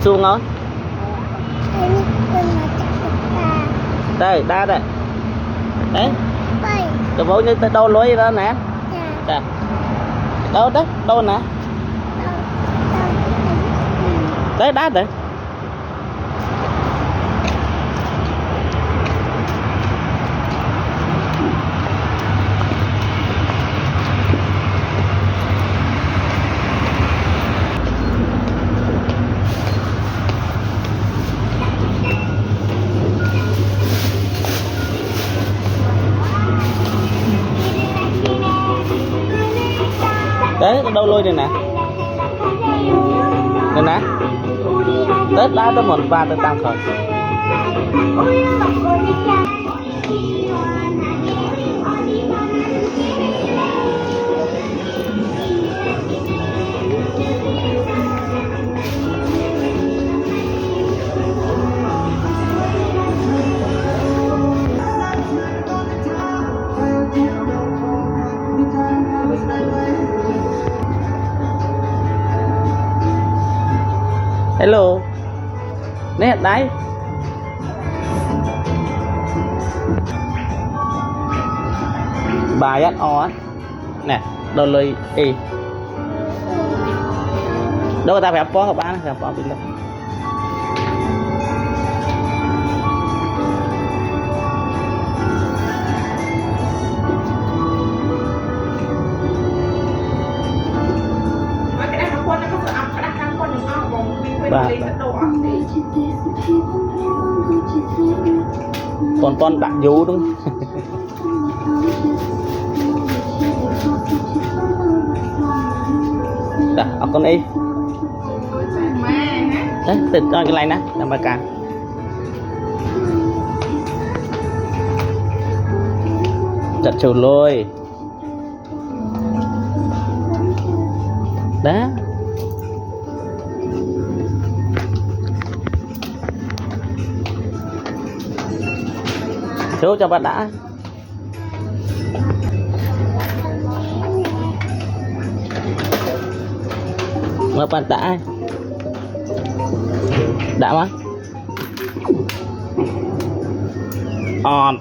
Xuống ngon. Đây, đa đây. Đấy. Cái bố như đâu lối đó nè. Dạ. Đâu đấy, đâu nè. Đấy, đá đấy. Đấy, đâu lôi đây nè. Đây nè. Đấy, đá tới một ba tới tăng khỏi. Hello. Nè, đấy. Bài ăn o á. Nè, đâu lời y. Đâu ta phải bó các bạn, phải bó bên đây. Con bạn vú đúng. Đó, con đi. Đấy, từ cái này nè, làm bài càng. Chặt chiều lôi. Đó. Chú cho bạn đã. Mà bạn đã. Đã mà. On.